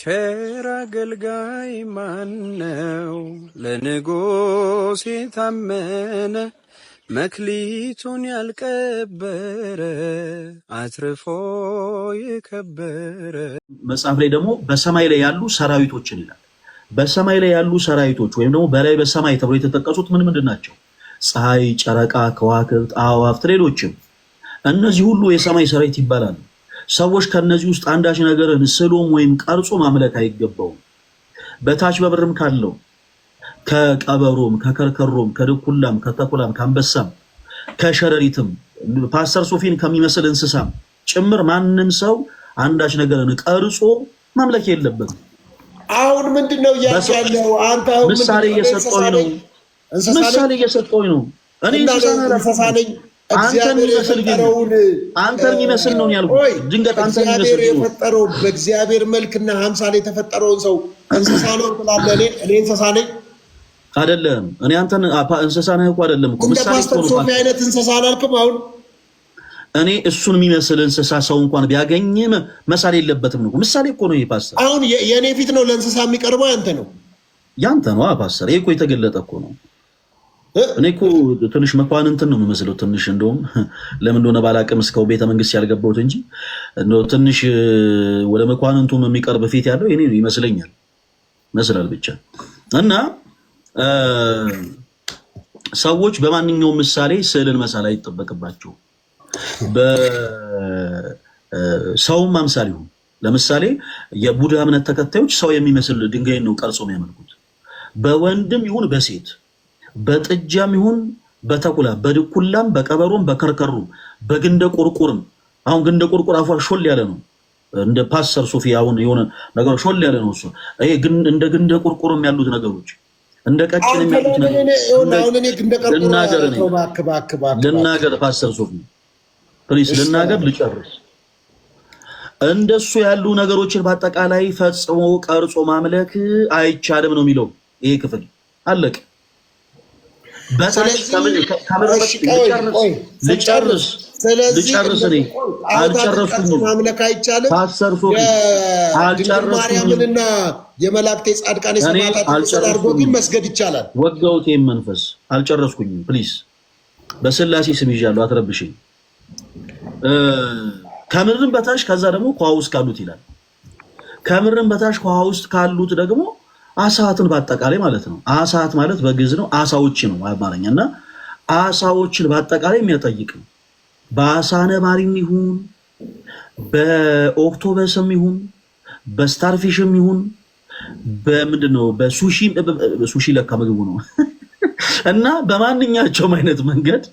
ቸር አገልጋይ ማነው? ለንጉሥ የታመነ መክሊቱን ያልቀበረ አትርፎ የከበረ። መጽሐፍ ላይ ደግሞ በሰማይ ላይ ያሉ ሰራዊቶችን ይላል። በሰማይ ላይ ያሉ ሰራዊቶች ወይም ደግሞ በላይ በሰማይ ተብሎ የተጠቀሱት ምን ምንድን ናቸው? ፀሐይ፣ ጨረቃ፣ ከዋክብት፣ አዕዋፍት፣ ሌሎችም እነዚህ ሁሉ የሰማይ ሰራዊት ይባላሉ። ሰዎች ከነዚህ ውስጥ አንዳች ነገርን ስሎም ወይም ቀርጾ ማምለክ አይገባውም። በታች በብርም ካለው ከቀበሮም ከከርከሮም ከድኩላም ከተኩላም ከአንበሳም ከሸረሪትም ፓስተር ሶፊን ከሚመስል እንስሳም ጭምር ማንም ሰው አንዳች ነገርን ቀርጾ ማምለክ የለበትም። አሁን ምንድነው ያያለው? አንተ አሁን ምሳሌ እየሰጠሁኝ ነው። ምሳሌ እየሰጠሁኝ ነው። እኔ እንስሳ ነኝ። አንተን የሚመስል ነው ያልኩት። ድንገት አንተን የሚመስል ነው የፈጠረው። በእግዚአብሔር መልክና አምሳል የተፈጠረውን ሰው እንስሳ ነው ትላለህ? እኔ እንስሳ ነኝ አይደለም። እኔ አንተን እንስሳ ነህ እኮ አይደለም እኮ ምሳሌ ፓስተር ሶፊ አይነት እንስሳ አላልክም? አሁን እኔ እሱን የሚመስል እንስሳ ሰው እንኳን ቢያገኝም መሳሌ የለበትም ነው። ምሳሌ እኮ ነው ይሄ ፓስተር። አሁን የኔ ፊት ነው ለእንስሳ የሚቀርበው? ያንተ ነው ያንተ ነው ፓስተር። ይሄ እኮ የተገለጠ እኮ ነው። እኔ እኮ ትንሽ መኳንንትን ነው የምመስለው። ትንሽ እንደውም ለምን እንደሆነ ባላቅም እስከው ቤተ መንግስት ያልገባሁት እንጂ እንደው ትንሽ ወደ መኳንንቱም የሚቀርብ ፊት ያለው እኔ ይመስለኛል። መስላል ብቻ እና ሰዎች በማንኛውም ምሳሌ ስዕልን መሳል አይጠበቅባቸውም። በሰውም አምሳል ይሁን። ለምሳሌ የቡድሃ እምነት ተከታዮች ሰው የሚመስል ድንጋይን ነው ቀርጾ የሚያመልኩት። በወንድም ይሁን በሴት በጥጃም ይሁን በተኩላ በድኩላም በቀበሮም በከርከሩም በግንደ ቁርቁርም። አሁን ግንደ ቁርቁር አፏ ሾል ያለ ነው። እንደ ፓስተር ሶፊ አሁን የሆነ ነገር ሾል ያለ ነው እሱ። ይሄ ግን እንደ ግንደ ቁርቁርም ያሉት ነገሮች እንደ ቀጭን የሚያሉት ነገሮች ልናገር ፓስተር ሶፊ ፕሊስ ልናገር ልጨርስ። እንደሱ ያሉ ነገሮችን በአጠቃላይ ፈጽሞ ቀርጾ ማምለክ አይቻልም ነው የሚለው ይሄ ክፍል። አለቀ። ልጨርስ። ማምለክ አይቻልም። ማርያምንና የመላእክት ጻድቃን የሰማዕታት አድርጎ ግን መስገድ ይቻላል። ወጋውት ይሄን መንፈስ አልጨረስኩኝም። ፕሊዝ በስላሴ ስም ይዣለሁ፣ አትረብሽኝ። ከምድርም በታች ከዛ ደግሞ ከውሃ ውስጥ ካሉት ይላል። ከምድርም በታች ከውሃ ውስጥ ካሉት ደግሞ አሳትን በአጠቃላይ ማለት ነው። አሳት ማለት በግዕዝ ነው፣ አሳዎች ነው አማርኛና አሳዎችን በአጠቃላይ የሚያጠይቅ ነው። በአሳ ነባሪም ይሁን በኦክቶበስም ይሁን በስታርፊሽም ይሁን በምንድነው በሱሺ ለካ ምግቡ ነው እና በማንኛቸውም አይነት መንገድ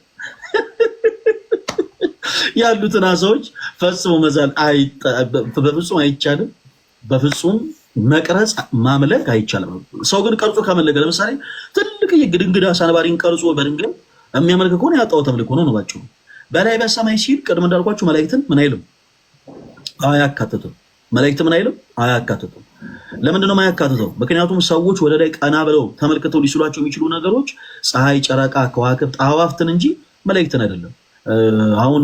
ያሉትን አሳዎች ፈጽሞ መዛል በፍጹም አይቻልም። በፍጹም መቅረጽ ማምለክ አይቻልም። ሰው ግን ቀርጾ ካመለከ ለምሳሌ ትልቅ የግድንግዳ አሳ ነባሪን ቀርጾ በድንጋይ የሚያመልክ ከሆነ ያጣው ተምልኮ ነው ነው ባጭሩ። በላይ በሰማይ ሲል ቅድም እንዳልኳችሁ መላእክትን ምን አይልም አያካትትም። መላእክት ምን አይልም አያካትትም። ለምንድን ነው የማያካትተው? ምክንያቱም ሰዎች ወደ ላይ ቀና ብለው ተመልክተው ሊስሏቸው የሚችሉ ነገሮች ፀሐይ፣ ጨረቃ፣ ከዋክብት፣ አዕዋፍትን እንጂ መላእክትን አይደለም። አሁን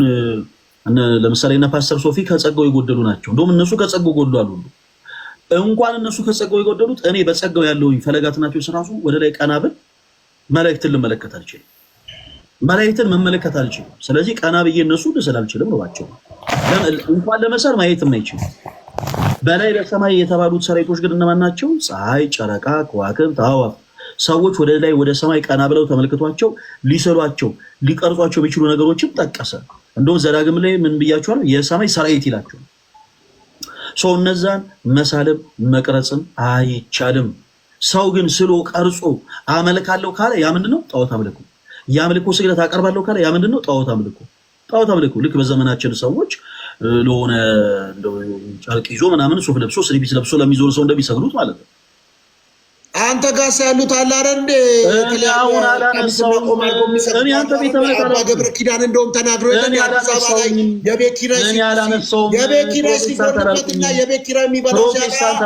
ለምሳሌ እነ ፓስተር ሶፊ ከጸጋው የጎደሉ ናቸው። እንደውም እነሱ ከጸጋው ጎድሏል ሁሉ እንኳን እነሱ ከጸጋው የጎደሉት እኔ በጸጋው ያለውኝ ፈለጋት ናቸው። ስራሱ ወደ ላይ ቀና ብል መላእክትን ልመለከት አልችልም። መላእክትን መመለከት አልችልም። ስለዚህ ቀና ብዬ እነሱ ልስል አልችልም ነው ባጭሩ። እንኳን ለመሰር ማየትም አይችልም። በላይ በሰማይ የተባሉት ሰራዊቶች ግን እነማን ናቸው? ፀሐይ፣ ጨረቃ፣ ከዋክብት፣ አዕዋፍ። ሰዎች ወደ ላይ ወደ ሰማይ ቀና ብለው ተመልክቷቸው ሊሰሏቸው ሊቀርጿቸው የሚችሉ ነገሮችን ጠቀሰ። እንደውም ዘዳግም ላይ ምን ብያቸዋለሁ? የሰማይ ሰራዊት ይላቸው። ሰው እነዛን መሳልም መቅረጽም አይቻልም። ሰው ግን ስሎ ቀርጾ አመልካለሁ ካለ ያ ምንድነው? ጣዖት አምልኮ። የአምልኮ ስግደት አቀርባለሁ ካለ ያ ምንድነው? ጣዖት አምልኮ። ጣዖት አምልኮ ልክ በዘመናችን ሰዎች ለሆነ ጨርቅ ይዞ ምናምን ሱፍ ለብሶ ስሪቢስ ለብሶ ለሚዞር ሰው እንደሚሰግዱት ማለት ነው። አንተ ጋር ያሉት አለ አይደል እንዴ? አሁን አላነሳውም። እኔ አንተ ቤተ እምነት አባ ገብረ ኪዳን እንደውም ተናግሮ አዲስ አበባ ላይ የቤት ኪራይ ሲጎልበትና የቤት ኪራይ የሚበላው ፕሮቴስታንት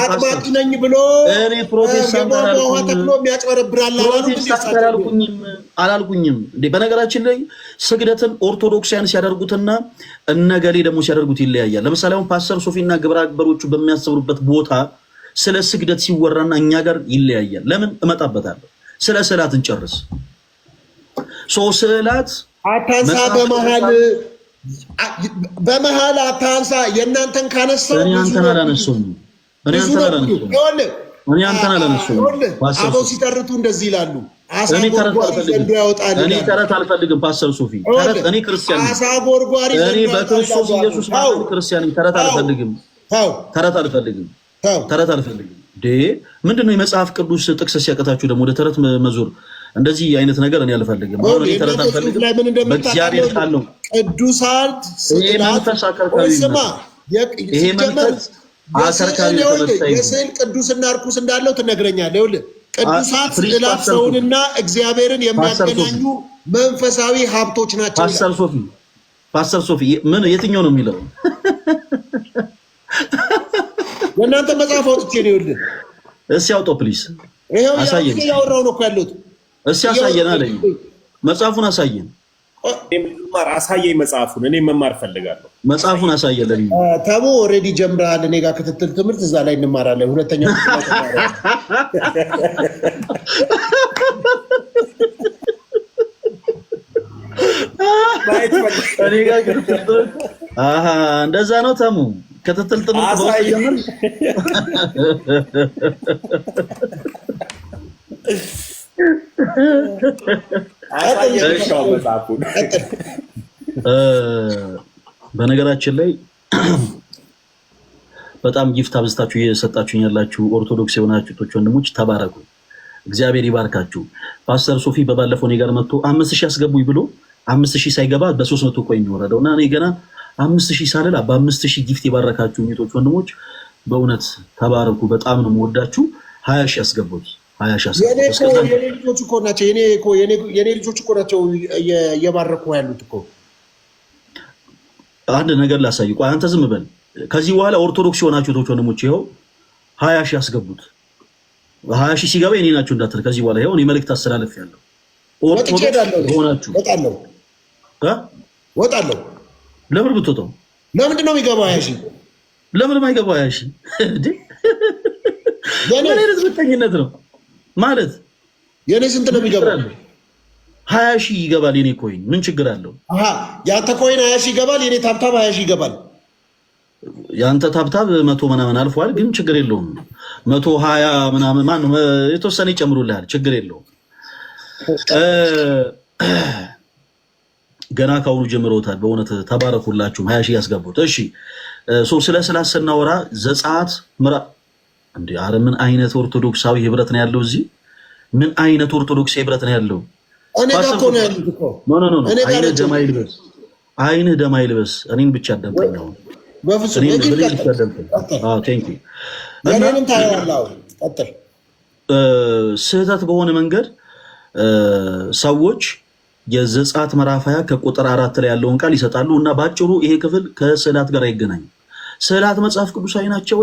አጥማቂ ነኝ ብሎ እኔ ፕሮቴስታንት ተክሎ የሚያጭበረብራል አላልኩኝም እንዴ? በነገራችን ላይ ስግደትን ኦርቶዶክሳውያን ሲያደርጉትና እነገሌ ደግሞ ሲያደርጉት ይለያያል። ለምሳሌ አሁን ፓስተር ሶፊና ግብረ አበሮቹ በሚያስተምሩበት ቦታ ስለ ስግደት ሲወራና እኛ ጋር ይለያያል። ለምን እመጣበታለሁ። ስለ ስዕላት እንጨርስ። ስዕላት አታንሳ፣ በመሃል አታንሳ። የእናንተን ካነሳው እኔ አንተን አላነሳሁም። አበው ሲተርቱ እንደዚህ ይላሉ። እኔ ተረት አልፈልግም። ፓስተር ሶፊ እኔ ክርስቲያን ነኝ። እኔ በክርስቶስ ኢየሱስ ክርስቲያን ነኝ። ተረት አልፈልግም። ተረት አልፈልግም። ምንድነው የመጽሐፍ ቅዱስ ጥቅስ ሲያቀታችሁ ደግሞ ወደ ተረት መዞር? እንደዚህ አይነት ነገር እኔ አልፈልግም። አሁን እኔ ተረት አልፈልግም። በእግዚአብሔር ቃል ነው ቅዱሳት ይሄ መንፈስ አከርካሪ ነው። ይሄ መንፈስ አከርካሪ ነው። የስዕል ቅዱስና እርኩስ እንዳለው ትነግረኛለህ። ይኸውልህ ቅዱሳት ስዕላት ሰውንና እግዚአብሔርን የሚያገናኙ መንፈሳዊ ሀብቶች ናቸው። ፓስተር ሶፊ ምን የትኛው ነው የሚለው? የእናንተ መጽሐፍ አውጥቼ ነው። ይኸውልህ እስኪ አውጣው ፕሊዝ። ይሄው ያወራው ነው እኮ ያሉት። እስኪ አሳየን አለኝ። መጽሐፉን አሳየን። አሳየኝ መጽሐፉን። እኔ መማር ፈልጋለሁ። መጽሐፉን አሳየን። ተሙ ኦልሬዲ ጀምረሃል። እኔ ጋር ክትትል ትምህርት እዛ ላይ እንማራለን። ሁለተኛው እኔ ጋር ክትትል እንደዛ ነው ተሙ ክትትል ትምህርት በውስጥ በነገራችን ላይ በጣም ጊፍት አብዝታችሁ እየሰጣችሁኝ ያላችሁ ኦርቶዶክስ የሆናችሁ ወንድሞች ተባረኩ፣ እግዚአብሔር ይባርካችሁ። ፓስተር ሶፊ በባለፈው እኔ ጋር መጥቶ 5000 አስገቡኝ ብሎ 5000 ሳይገባ በ300 ኮይን ወረደው እና እኔ ገና 5000 ሳልል በ5000 ጊፍት የባረካችሁ ወንድሞች በእውነት ተባረኩ። በጣም ነው የምወዳችሁ። 20000 አስገቡት። 20000 የኔ ልጆች እኮ ናቸው። የኔ ልጆች እኮ ናቸው እየባረኩ ያሉት እኮ። አንድ ነገር ላሳይ። ቆይ አንተ ዝም በል። ከዚህ በኋላ ኦርቶዶክስ የሆናችሁ ወንድሞች ይኸው 20000 አስገቡት። 20000 ሲገባ የኔ ናቸው እንዳትል። ከዚህ በኋላ ይኸው እኔ መልእክት አስተላልፌያለሁ። ኦርቶዶክስ ሆናችሁ ወጣለሁ። ለምን ብትወጣው? ለምንድን ነው የሚገባው? 20000 ለምን ማይገባው? 20000 እንዴ ምን አይነት ብትኝነት ነው ማለት? የኔ ስንት ነው የሚገባው? 20000 ይገባል። የኔ ኮይን ምን ችግር አለው? ያንተ ኮይን 20000 ይገባል። የኔ ታብታብ 20000 ይገባል። ያንተ ታብታብ 100 ምናምን አልፏል፣ ግን ችግር የለውም። 120 ምናምን ማነው የተወሰነ ይጨምሩልሃል፣ ችግር የለውም። ገና ካሁኑ ጀምሮታል። በእውነት ተባረኩላችሁም 20000 ያስገቡት። እሺ ስለ ስላት ስናወራ ዘጸአት እንዴ አረ ምን አይነት ኦርቶዶክሳዊ ህብረት ነው ያለው እዚህ? ምን አይነት ኦርቶዶክሳዊ ህብረት ነው ያለው? እኔ ጋር እኮ ነው ያሉት እኮ። ኖ አይነ ደም አይልበስ። እኔን ብቻ አዳምጠኝ ነው። በፍጹም ቴንክ ዩ። የኔንም ታያለህ። ቀጥል። ስህተት በሆነ መንገድ ሰዎች የዘጸአት ምዕራፍ 20 ከቁጥር 4 ላይ ያለውን ቃል ይሰጣሉ እና ባጭሩ ይሄ ክፍል ከስዕላት ጋር አይገናኝም። ስዕላት መጽሐፍ ቅዱሳዊ ናቸው?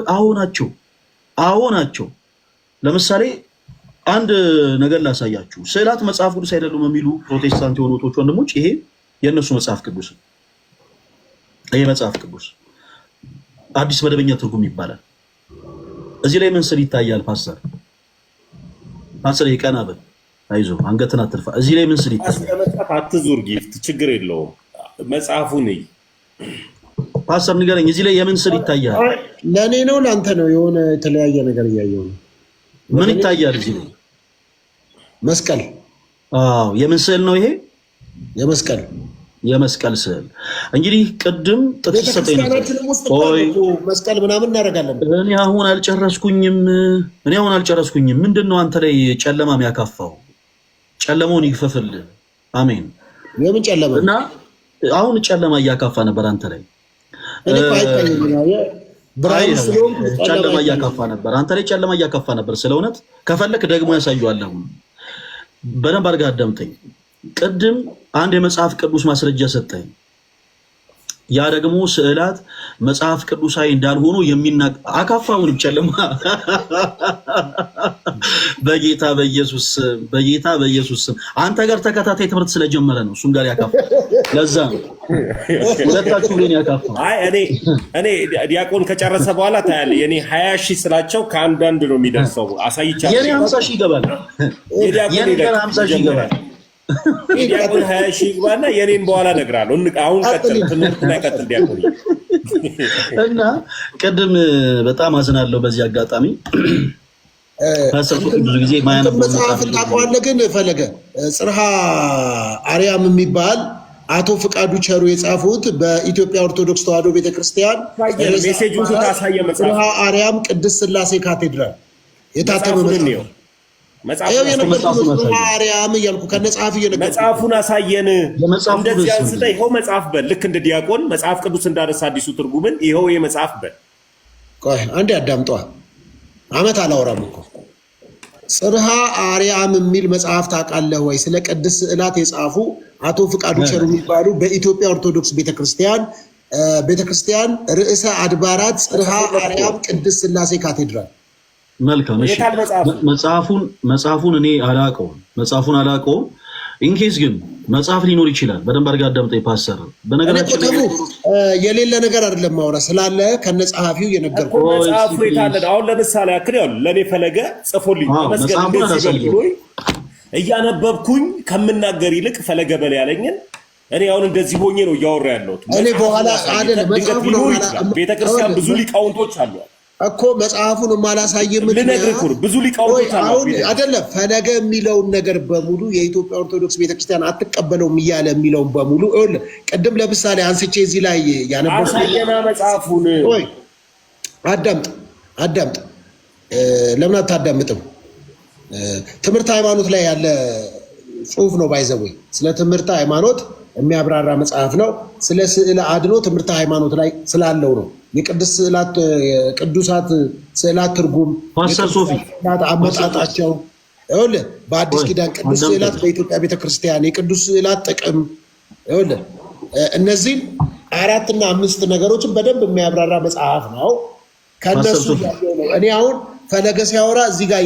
አዎ ናቸው። ለምሳሌ አንድ ነገር ላሳያችሁ። ስዕላት መጽሐፍ ቅዱስ አይደሉም የሚሉ ፕሮቴስታንት የሆኑ ወንድሞች ይሄ የእነሱ መጽሐፍ ቅዱስ ነው። ይሄ መጽሐፍ ቅዱስ አዲስ መደበኛ ትርጉም ይባላል። እዚህ ላይ ምን ስል ይታያል? ፓስተር ይቀና በል፣ አይዞህ፣ አንገትን አትርፋ። እዚህ ላይ ምን ስል ይታያል? አትዙር፣ ጊፍት ችግር የለውም። መጽሐፉን ፓስተር ንገረኝ። እዚህ ላይ የምን ስል ይታያል? ለእኔ ነው ለአንተ ነው? የሆነ የተለያየ ነገር እያየሁ ነው። ምን ይታያል እዚህ ላይ? መስቀል። አዎ፣ የምን ስዕል ነው ይሄ? የመስቀል ስዕል። እንግዲህ ቅድም ጥቅስ ሰጠኝ ነው። መስቀል ምናምን እናደርጋለን። እኔ አሁን አልጨረስኩኝም። ምንድነው አንተ ላይ ጨለማ የሚያካፋው? ጨለማውን ይክፈፍልህ። አሜን። የምን ጨለማ? እና አሁን ጨለማ እያካፋ ነበር አንተ ላይ። ብርሃን ስለሆንኩ ጨለማ እያካፋ ነበር። አንተ ላይ ጨለማ እያካፋ ነበር። ስለ እውነት ከፈለክ ደግሞ ያሳየዋለሁ። በደንብ አድርገህ አዳምጠኝ። ቅድም አንድ የመጽሐፍ ቅዱስ ማስረጃ ሰጠኝ። ያ ደግሞ ስዕላት መጽሐፍ ቅዱሳዊ እንዳልሆኑ የሚናገር አካፋውን ጨለማ በጌታ በኢየሱስ ስም አንተ ጋር ተከታታይ ትምህርት ስለጀመረ ነው እሱን ጋር ያካፋ። ለዛ ነው ሁለታችሁ ግን ያካፋ። አይ እኔ ዲያቆን ከጨረሰ በኋላ ታያለህ። የኔ 20 ሺህ ስላቸው ከአንዳንድ ነው የሚደርሰው። አሳይቻለሁ። የኔ 50 ሺህ ይገባል። የኔ ጋር 50 ሺህ ይገባል። ዲያቆን 20 ሺህ ይግባና የኔን በኋላ እነግርሃለሁ። አሁን ቀጥል፣ ትምህርት ላይ ቀጥል ዲያቆን። እና ቅድም በጣም አዝናለሁ በዚህ አጋጣሚ ብዙ ጊዜ ማያነብ መጽሐፍ ታውቀዋለህ። ግን ፈለገ ጽርሐ አርያም የሚባል አቶ ፍቃዱ ቸሩ የጻፉት በኢትዮጵያ ኦርቶዶክስ ተዋሕዶ ቤተክርስቲያን ሜሴጁን ታሳየ መጽሐፍ ጽርሐ አርያም ቅድስት ሥላሴ ካቴድራል የታተመ መጽሐፍ መጽሐፉን አሳየን። እንደዚህ አንስተ ይኸው መጽሐፍ በል። ልክ እንደ ዲያቆን መጽሐፍ ቅዱስ እንዳነሳ አዲሱ ትርጉምን ይኸው የመጽሐፍ በል። ቆይ አንዴ አዳምጠዋ። አመት አላወራም እኮ ጽርሐ አርያም የሚል መጽሐፍ ታውቃለህ ወይ? ስለ ቅድስት ስዕላት የጻፉ አቶ ፍቃዱ ቸሩ የሚባሉ በኢትዮጵያ ኦርቶዶክስ ቤተክርስቲያን ርዕሰ አድባራት ጽርሐ አርያም ቅድስት ሥላሴ ካቴድራል። መልካም እሺ። መጽሐፉን እኔ አላውቀውም። ኢንኬስ ግን መጽሐፍ ሊኖር ይችላል። በደንብ አድርገህ አዳምጠኝ ፓስተር። በነገራችን ላይ የሌለ ነገር አይደለም ማውራ ስላለ ከነጸሐፊው የነገርኩህ መጽሐፉ የታለ? አሁን ለምሳሌ ያክል ያው ለኔ ፈለገ ጽፎልኝ እያነበብኩኝ ከምናገር ይልቅ ፈለገ በል ያለኝን እኔ አሁን እንደዚህ ሆኜ ነው እያወራ ያለሁት። እኔ በኋላ አይደለም መጽሐፉ ነው። ቤተክርስቲያን ብዙ ሊቃውንቶች አሉ እኮ መጽሐፉን ማላሳየም ልነግርህ እኮ ብዙ ሊቃውንቶች አሉ አይደለም። ፈለገ የሚለውን ነገር በሙሉ የኢትዮጵያ ኦርቶዶክስ ቤተክርስቲያን አትቀበለውም እያለ የሚለውን በሙሉ ቅድም ለምሳሌ አንስቼ እዚህ ላይ ያነበብኩት አሳየና መጽሐፉን። ወይ አዳምጥ። ለምን አታዳምጥም? ትምህርት ሃይማኖት ላይ ያለ ጽሁፍ ነው። ባይዘው ስለ ትምህርት ሃይማኖት የሚያብራራ መጽሐፍ ነው። ስለ ስዕለ አድኖ ትምህርት ሃይማኖት ላይ ስላለው ነው። የቅዱሳት ስዕላት ትርጉም አመጣጣቸው በአዲስ ኪዳን ቅዱስ ስዕላት በኢትዮጵያ ቤተክርስቲያን የቅዱስ ስዕላት ጥቅም እነዚህም 4 እና 5 ነገሮችን በደንብ የሚያብራራ መጽሐፍ ነው። ከነሱ ነው እኔ አሁን ፈለገ ሲያወራ እዚህ ጋር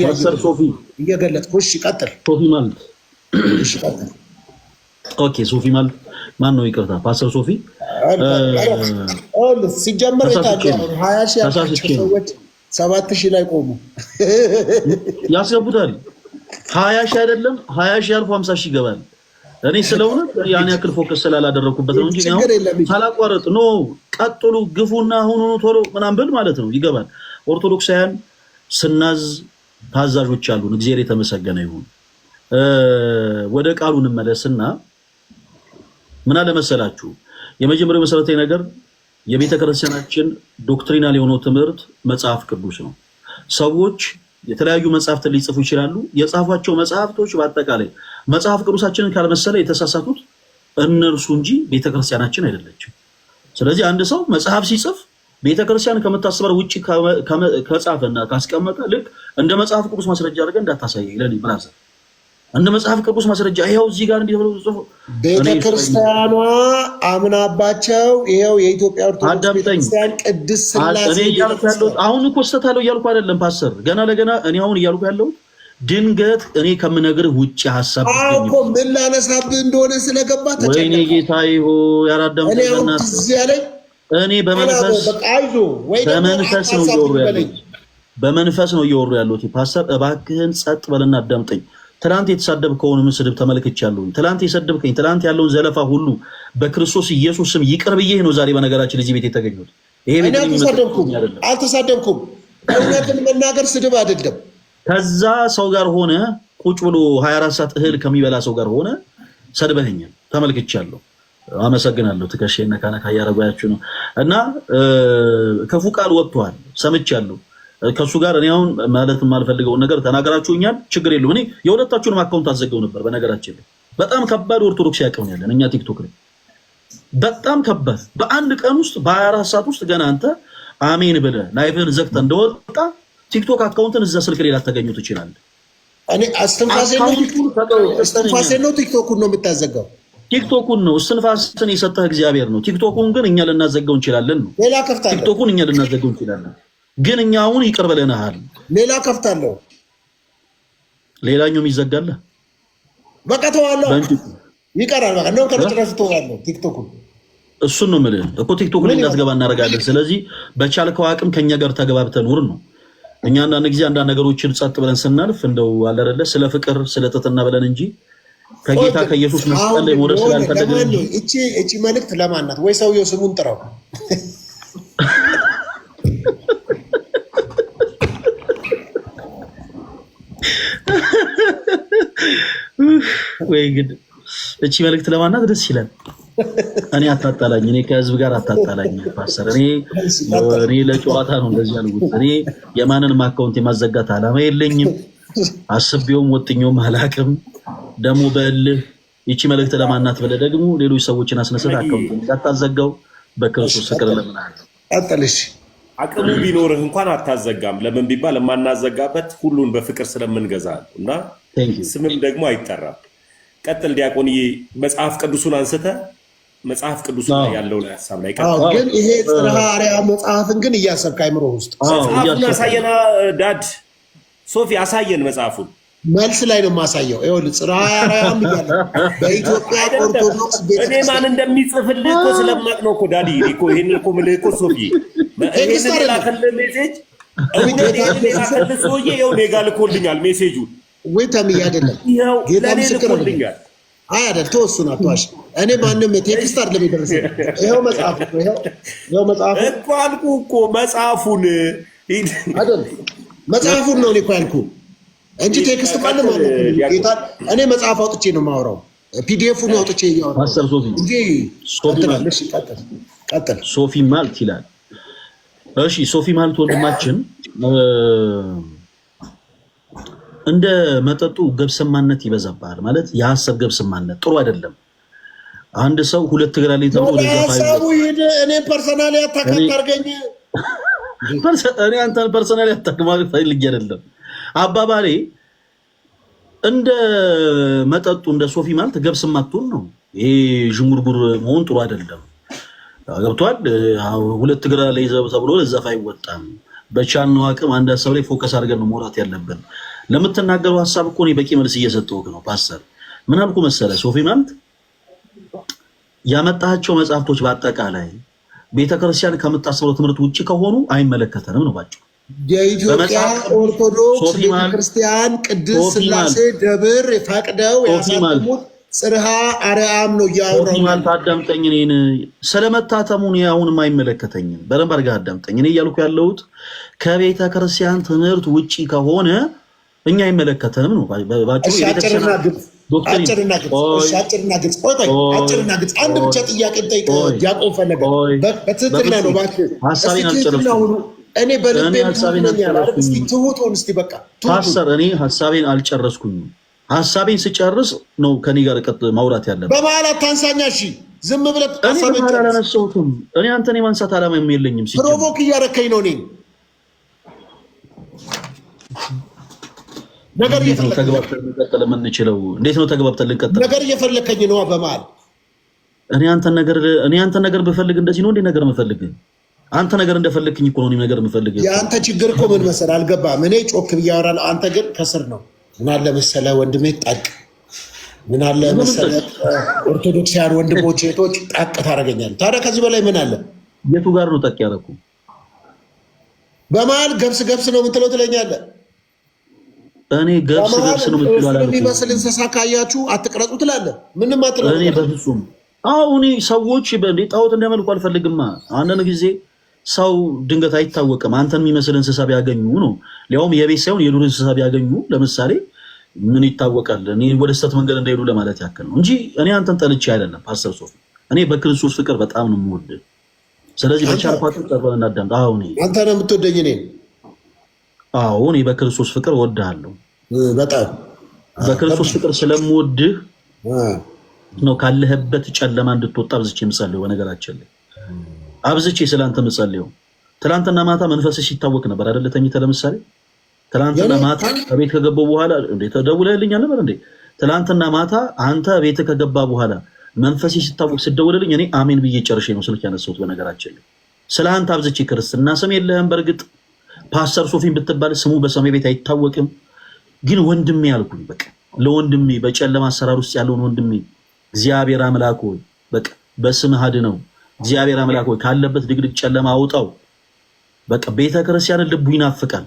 እየገለጥኩ። እሺ ቀጥል። ኦኬ ሶፊ ማለት ማን ነው? ይቅርታ ፓስተር ሶፊ ሲጀመር የታገሉ 20,000 ሰዎች 7,000 ላይ ቆሙ ያስገቡታል። 20,000 አይደለም 20,000 አልፎ 50,000 ይገባል። እኔ ስለሆነ ያን ያክል ፎከስ ስላላደረኩበት ነው እንጂ ነው ሳላቋርጥ ኖ ቀጥሉ ግፉና ሁኑ ቶሎ ምናምን ብል ማለት ነው ይገባል። ኦርቶዶክሳውያን ስናዝ ታዛዦች አሉን። እግዚአብሔር የተመሰገነ ይሁን። ወደ ቃሉ እንመለስና ምን አለ መሰላችሁ፣ የመጀመሪያው መሰረታዊ ነገር የቤተክርስቲያናችን ዶክትሪናል የሆነው ትምህርት መጽሐፍ ቅዱስ ነው። ሰዎች የተለያዩ መጽሐፍትን ሊጽፉ ይችላሉ። የጻፏቸው መጽሐፍቶች በአጠቃላይ መጽሐፍ ቅዱሳችንን ካልመሰለ የተሳሳቱት እነርሱ እንጂ ቤተክርስቲያናችን አይደለችም። ስለዚህ አንድ ሰው መጽሐፍ ሲጽፍ ቤተክርስቲያን ከምታስበው ውጪ ከጻፈና ካስቀመጠ ልክ እንደ መጽሐፍ ቅዱስ ማስረጃ አድርገህ እንዳታሳየኝ ለኔ ብራዘር። እንደ መጽሐፍ ቅዱስ ማስረጃ ይሄው እዚህ ጋር እንዲህ ብለው ጽፎ ቤተክርስቲያኗ አምናባቸው ይሄው የኢትዮጵያ ኦርቶዶክስ ቤተክርስቲያን ቅድስት ሥላሴ አሁን እኮ ስተታለው እያልኩ አይደለም ፓስተር። ገና ለገና እኔ አሁን እያልኩ ያለው ድንገት እኔ ከምነግርህ ውጪ ሐሳብ እኮ ምን ላነሳብህ እንደሆነ ስለገባ ተጨነቀ። ወይኔ ጌታዬ ሆይ ያራዳምጠና እኔ በመንፈስ ነው እየወሩ ያሉት። ፓስተር እባክህን ጸጥ በልና አዳምጠኝ። ትላንት የተሳደብከውን ስድብ ተመልክቻለሁ። ትላንት የሰደብከኝ ትላንት ያለውን ዘለፋ ሁሉ በክርስቶስ ኢየሱስ ስም ይቅር ብዬህ ነው ዛሬ በነገራችን እዚህ ቤት የተገኙት። ይሄ ቤት አልተሳደብኩም። እውነትን መናገር ስድብ አይደለም። ከዛ ሰው ጋር ሆነ ቁጭ ብሎ 24 ሰዓት እህል ከሚበላ ሰው ጋር ሆነ ሰድበኸኛል፣ ተመልክቻለሁ። አመሰግናለሁ። ትከሻዬን ነካ ነካ እያደረጋችሁ ነው እና ክፉ ቃል ወጥቷል ሰምቻለሁ። ከሱ ጋር እኔ አሁን ማለት የማልፈልገውን ነገር ተናገራችሁኛል። ችግር የለውም። እኔ የሁለታችሁንም አካውንት አዘጋው ነበር። በነገራችን ላይ በጣም ከባድ ኦርቶዶክስ ያቀውን ያለን እኛ ቲክቶክ ላይ በጣም ከባድ። በአንድ ቀን ውስጥ በ24 ሰዓት ውስጥ ገና አንተ አሜን ብለህ ላይቭን ዘግተህ እንደወጣ ቲክቶክ አካውንትን እዛ ስልክ ላይ ላታገኙ ትችላለህ። እኔ አስተንፋሴ ነው ቲክቶኩን ነው የምታዘጋው? ቲክቶኩን ነው እስትንፋስን የሰጠህ እግዚአብሔር ነው። ቲክቶኩን ግን እኛ ልናዘጋው እንችላለን ነው። ሌላ ከፍታለሁ። ቲክቶኩን እኛ ልናዘጋው እንችላለን፣ ግን እኛ አሁን ይቅር ብለናል። ሌላ ከፍታለሁ። ሌላኛው ይዘጋል። በቃ ተዋለሁ፣ ይቀራል። በቃ ነው ከመጨረሻ ተዋለሁ ቲክቶኩን። እሱን ነው የምልህ እኮ ቲክቶኩን እንዳትገባ እናደርጋለን። ስለዚህ በቻልከው አቅም ከኛ ጋር ተገባብተህ ኑር ነው። እኛ አንዳንድ ጊዜ አንዳንድ ነገሮችን ጸጥ ብለን ስናልፍ እንደው አለ አይደለ ስለ ፍቅር ስለ ትህትና ብለን እንጂ ከጌታ ከኢየሱስ መስቀል ላይ ሞደስ ስላልፈለገ እቺ መልእክት ለማን ናት? ወይ ሰውየው ስሙን ጥራው። ወይ ግድ እቺ መልእክት ለማን ናት? ደስ ይላል። እኔ አታጣላኝ፣ እኔ ከህዝብ ጋር አታጣላኝ ፓስተር። እኔ ለጨዋታ ነው እንደዚህ ያልኩት። እኔ የማንንም አካውንት የማዘጋት አላማ የለኝም። አስቤውም ወጥኜውም አላቅም። ደግሞ በእልህ ይቺ መልእክት ለማን ናት ብለህ ደግሞ ሌሎች ሰዎችን አስነስተህ አካውንት እንዳታዘጋው በክርስቶስ ፍቅር ለምናለሁ። አጥልሽ አቅሙ ቢኖርህ እንኳን አታዘጋም። ለምን ቢባል የማናዘጋበት ሁሉን በፍቅር ስለምንገዛ ነው እና ስምም ደግሞ አይጠራም። ቀጥል ዲያቆንዬ፣ መጽሐፍ ቅዱሱን አንስተህ መጽሐፍ ቅዱስ ላይ ያለው ላይ ሐሳብ ላይ ቀጥል። ግን ይሄ ጽርሐ አርያም መጽሐፍን ግን እያሰብክ አይምሮ ውስጥ መጽሐፉን አሳየና ዳድ ሶፊ አሳየን መጽሐፉን። መልስ ላይ ነው የማሳየው። ይኸውልህ ጽርሐ አርያም እያለ በኢትዮጵያ ኦርቶዶክስ እኔ ማን እንደሚጽፍልህ እኮ ስለማቅ ነው እኮ ዳዲ እኮ ይሄን እኮ ምልህ እኮ ሶፊ ይሄን ላከልህ ሜሴጅ ላከልህ ሰውዬ ይኸው እኔ ጋር ልኮልኛል ሜሴጁን። ወይ ተምዬ አይደለም ጌታ ምስክር ነው። አይ አይደል ተወሱና ተዋሽ። እኔ ማንም ቴክስት አይደለም የደረሰኝ። ይኸው መጽሐፍ ነው። ይኸው መጽሐፍ እኮ አልኩህ እኮ መጽሐፉን አይደል መጽሐፉን ነው እኔ እኮ ያልኩህ እንጂ ቴክስት ካለ ማለት ጌታ እኔ መጽሐፍ አውጥቼ ነው የማወራው። ፒዲኤፉን አውጥቼ እያወራሁ ፓስተር ሶፊ እንጂ ቀጥል ሶፊ ማለት ይላል። እሺ ሶፊ ማለት ወንድማችን እንደ መጠጡ ገብስማነት ይበዛባል ማለት የሐሰብ ገብስማነት ጥሩ አይደለም። አንድ ሰው ሁለት እግር አለኝ ተብሎ እኔ ፐርሰናሊ አታካታርገኝ። እኔ አንተን ፐርሰናሊ አታክማሪ ፈልጌ አይደለም። አባባሌ እንደ መጠጡ እንደ ሶፊ ማለት ገብስማቱን ነው። ይሄ ዥንጉርጉር መሆን ጥሩ አይደለም። ገብቷል። ሁለት እግር አለኝ ተብሎ ለዛፍ አይወጣም። በቻልነው አቅም አንድ ሐሳብ ላይ ፎከስ አድርገን ነው መውራት ያለብን። ለምትናገረው ሐሳብ እኮ እኔ በቂ መልስ እየሰጠሁህ ነው ፓስተር። ምን አልኩ መሰለህ? ሶፊ ማለት ያመጣቸው መጽሐፍቶች በአጠቃላይ ቤተክርስቲያን ከምታስበው ትምህርት ውጪ ከሆኑ አይመለከተንም ነው ባጭሩ። የኢትዮጵያ ኦርቶዶክስ ቤተክርስቲያን ቅድስት ሥላሴ ደብር ፈቅደው ያሳተሙት ጽርሐ አርያም ነው እያወራሁ ማለት። አዳምጠኝ፣ እኔን ስለመታተሙ እኔ አሁንም አይመለከተኝም። በደንብ አድርገህ አዳምጠኝ። እኔ እያልኩ ያለሁት ከቤተክርስቲያን ትምህርት ውጪ ከሆነ እኛ አይመለከተንም ነው ባጭሩ። አጭርና ግልጽ አንድ ብቻ ጥያቄ ጠይቅ። ዲያቆን ፈለገ በትክክል ነው እባክህ። ሐሳቤን አልጨረስኩም እኔ በልቤ ትሁቱን እስቲ በቃ ፓስተር፣ እኔ ሐሳቤን አልጨረስኩኝም። ሐሳቤን ስጨርስ ነው ከኔ ጋር ማውራት ያለብን። በመሀል አታንሳኛ። እሺ ዝም ብለህ ሐሳቤን አላነሳሁትም። እኔ አንተን የማንሳት ዓላማ የለኝም። ፕሮቮክ እያረከኝ ነው። እኔ ነገር ተግባብተን ልንቀጥል የምንችለው እንዴት ነው? ተግባብተን ልንቀጥል ነገር እየፈለከኝ ነው በመሀል። እኔ አንተን ነገር ብፈልግ እንደዚህ ነው እንዴ ነገር የምፈልግ? አንተ ነገር እንደፈለክኝ እኮ ነው ነገር የምፈልግ። የአንተ ችግር እኮ ምን መሰለህ አልገባህም። እኔ ጮክ ብዬ አወራለሁ፣ አንተ ግን ከስር ነው። ምን አለ መሰለህ ወንድሜ ጠቅ፣ ምን አለ መሰለህ ኦርቶዶክሳውያን ወንድሞች እህቶች ጠቅ ታደርገኛለህ። ታዲያ ከዚህ በላይ ምን አለ? የቱ ጋር ነው ጠቅ ያደረኩ? በመሀል ገብስ ነው የምትለው ትለኛለህ። እኔ ገብስ ነው የምትለው አላልኩም። የሚመስል እንስሳ ካያችሁ አትቅረጹ ትላለህ። ምንም አትለው። እኔ በፍጹም አሁን ሰዎች በእንዴ ጣዖት እንዲያመልኩ አልፈልግማ። አንዳንድ ጊዜ ሰው ድንገት አይታወቅም። አንተን የሚመስል እንስሳ ቢያገኙ ነው፣ ሊያውም የቤት ሳይሆን የዱር እንስሳ ቢያገኙ ለምሳሌ ምን ይታወቃል? እኔ ወደ ስህተት መንገድ እንዳይሄዱ ለማለት ያክል ነው እንጂ እኔ አንተን ጠልቼ አይደለም። ፓስተር ሶፊ፣ እኔ በክርስቶስ ፍቅር በጣም ነው የምወድህ። ስለዚህ በቻልኳት ጠርበን እናዳምጥ። አሁን አንተ ነው የምትወደኝ እኔ? አዎ እኔ በክርስቶስ ፍቅር እወድሃለሁ። በጣም በክርስቶስ ፍቅር ስለምወድህ ነው ካለህበት ጨለማ እንድትወጣ አብዝቼ የምጸልየው። በነገራችን ላይ አብዝቼ ስለአንተ የምጸልየው ትላንትና ማታ መንፈስሽ ሲታወቅ ነበር አይደለ? ተኝተህ ለምሳሌ ትላንትና ማታ ቤት ከገባሁ በኋላ እንዴ ተደውለልኛል ነበር እንዴ? ትላንትና ማታ አንተ ቤት ከገባ በኋላ መንፈስሽ ሲታወቅ ስደውልልኝ እኔ አሜን ብዬ ጨርሼ ነው ስልክ ያነሳሁት። በነገራችን ላይ ስለ አንተ አብዝቼ ክርስትና ስም የለህም። በእርግጥ ፓስተር ሶፊን ብትባል ስሙ በሰማይ ቤት አይታወቅም። ግን ወንድሜ ያልኩኝ በቃ ለወንድሜ በጨለማ አሰራር ውስጥ ያለውን ወንድሜ እግዚአብሔር አምላክ ሆይ በቃ በስምህ አድነው። እግዚአብሔር አምላክ ሆይ ካለበት ድቅድቅ ጨለማ አውጣው። በቃ ቤተክርስቲያንን ልቡ ይናፍቃል።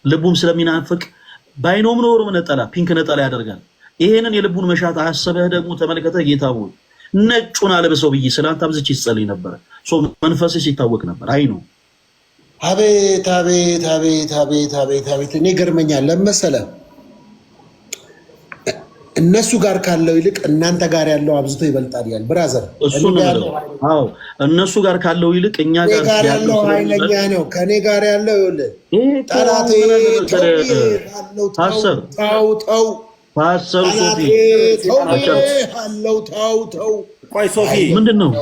ልቡም ስለሚናፍቅ ባይኖም ኖር ነጠላ ፒንክ ነጠላ ያደርጋል። ይሄንን የልቡን መሻት አሰበህ ደግሞ ተመልከተህ ጌታ ሆይ ነጩን አለብሰው ብዬ ስላንተ አብዝቼ ይጸልይ ነበር። መንፈስሽ ይታወቅ ነበር። አይ ነው አቤት አቤት አቤት አቤት አቤት አቤት። እኔ ገርመኛል ለመሰለህ እነሱ ጋር ካለው ይልቅ እናንተ ጋር ያለው አብዝቶ ይበልጣል ያል ብራዘር። እሱ ነው። አዎ እነሱ ጋር ካለው ይልቅ እኛ ጋር ያለው ኃይለኛ ነው። ከኔ ጋር ያለው ይኸውልህ ጠላቴ ፓስተር ፓስተር ሶፊ አለው ተው ቆይ ሶፊ ምንድን ነው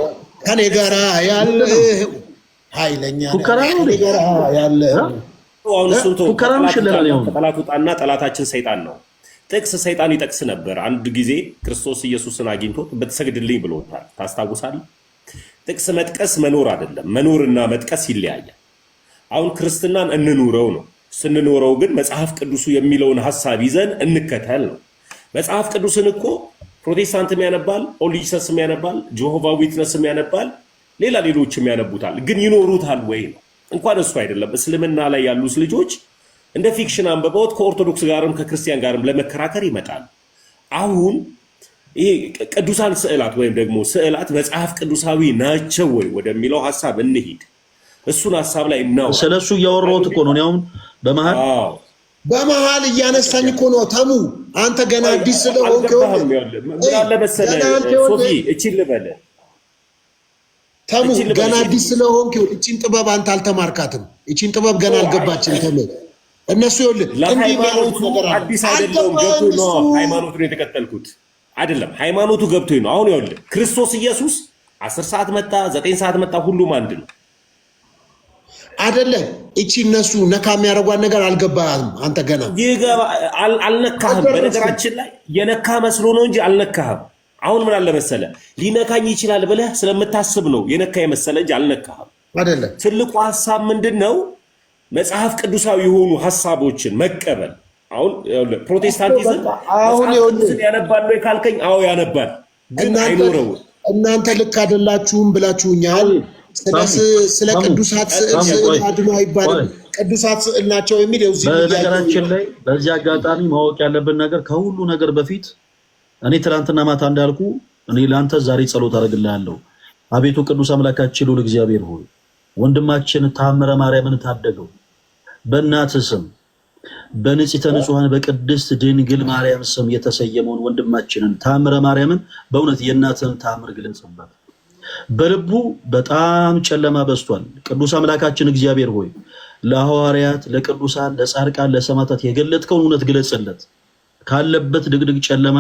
ከኔ ጋር ያለው ኃይለኛ ነው። ፉከራ ነው ያለው አሁን እሱን ተው። ፉከራ ነው ሽለላ ነው። ጠላቱ ጣና ጠላታችን ሰይጣን ነው። ጥቅስ ሰይጣን ይጠቅስ ነበር። አንድ ጊዜ ክርስቶስ ኢየሱስን አግኝቶ ብትሰግድልኝ ብሎታል። ታስታውሳለህ? ጥቅስ መጥቀስ መኖር አይደለም፣ መኖርና መጥቀስ ይለያያል። አሁን ክርስትናን እንኑረው ነው። ስንኖረው ግን መጽሐፍ ቅዱሱ የሚለውን ሐሳብ ይዘን እንከተል ነው። መጽሐፍ ቅዱስን እኮ ፕሮቴስታንትም ያነባል፣ ኦል ጂሰስም ያነባል፣ ጆሆቫ ዊትነስም ያነባል፣ ሌሎችም ያነቡታል። ግን ይኖሩታል ወይ ነው። እንኳን እሱ አይደለም እስልምና ላይ ያሉት ልጆች እንደ ፊክሽን አንብበውት ከኦርቶዶክስ ጋርም ከክርስቲያን ጋርም ለመከራከር ይመጣል። አሁን ይሄ ቅዱሳን ስዕላት ወይም ደግሞ ስዕላት መጽሐፍ ቅዱሳዊ ናቸው ወይ ወደሚለው ሐሳብ እንሂድ። እሱን ሐሳብ ላይ ነው ስለሱ እያወራሁት እኮ ነው። አሁን በመሃል እያነሳኝ እኮ ነው። ተሙ አንተ ገና አዲስ ስለሆንክ ምን አለ መሰለህ ሶፊ እቺን ልበልህ ተሙ ገና አዲስ ስለሆንክ እቺን ጥበብ አንተ አልተማርካትም። እቺን ጥበብ ገና አልገባችም ተሙ እነሱ ይኸውልህ ለሃይማኖቱ አዲስ አይደለም። ገብቶ ነው ሃይማኖቱን የተከተልኩት አይደለም። ሃይማኖቱ ገብቶኝ ነው። አሁን ይኸውልህ ክርስቶስ ኢየሱስ 10 ሰዓት መጣ፣ 9 ሰዓት መጣ፣ ሁሉም አንድ ነው አይደለም። እቺ እነሱ ነካ የሚያደርጓት ነገር አልገባህም አንተ ገና አልነካህም። በነገራችን ላይ የነካ መስሎ ነው እንጂ አልነካህም። አሁን ምን አለ መሰለህ ሊነካኝ ይችላል ብለህ ስለምታስብ ነው የነካ የመሰለ እንጂ አልነካህም አይደለም። ትልቁ ሐሳብ ምንድነው? መጽሐፍ ቅዱሳዊ የሆኑ ሐሳቦችን መቀበል። አሁን ፕሮቴስታንቲዝም አሁን ያነባል ወይ ካልከኝ አዎ ያነባል፣ ግን አይኖረው። እናንተ ልክ አይደላችሁም ብላችሁኛል። ስለ ቅዱሳት ስዕል አድኖ አይባልም፣ ቅዱሳት ስዕል ናቸው የሚል ነው። በነገራችን ላይ በዚህ አጋጣሚ ማወቅ ያለብን ነገር ከሁሉ ነገር በፊት እኔ ትናንትና ማታ እንዳልኩ እኔ ለአንተ ዛሬ ጸሎት አደርግልሃለሁ። አቤቱ ቅዱስ አምላካችን ልዑል እግዚአብሔር ሆይ ወንድማችን ታምረ ማርያምን ታደገው በእናትህ ስም በንጽሕተ ንጹሐን በቅድስት ድንግል ማርያም ስም የተሰየመውን ወንድማችንን ታምረ ማርያምን በእውነት የእናትህን ታምር ግለጽበት። በልቡ በጣም ጨለማ በዝቷል። ቅዱስ አምላካችን እግዚአብሔር ሆይ ለሐዋርያት፣ ለቅዱሳን፣ ለጻድቃን፣ ለሰማዕታት የገለጥከውን እውነት ግለጽለት። ካለበት ድቅድቅ ጨለማ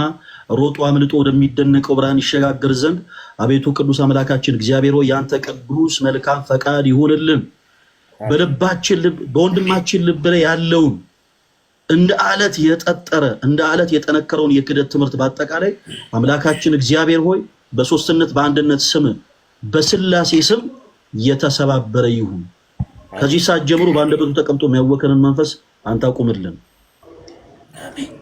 ሮጦ አምልጦ ወደሚደነቀው ብርሃን ይሸጋገር ዘንድ አቤቱ ቅዱስ አምላካችን እግዚአብሔር ሆይ ያንተ ቅዱስ መልካም ፈቃድ ይሁንልን። በልባችን ልብ በወንድማችን ልብ ላይ ያለውን እንደ አለት የጠጠረ እንደ አለት የጠነከረውን የክደት ትምህርት በአጠቃላይ አምላካችን እግዚአብሔር ሆይ በሶስትነት በአንድነት ስም በስላሴ ስም የተሰባበረ ይሁን። ከዚህ ሰዓት ጀምሮ በአንደበቱ ተቀምጦ የሚያወከንን መንፈስ አንተ አቁምልን። አሜን።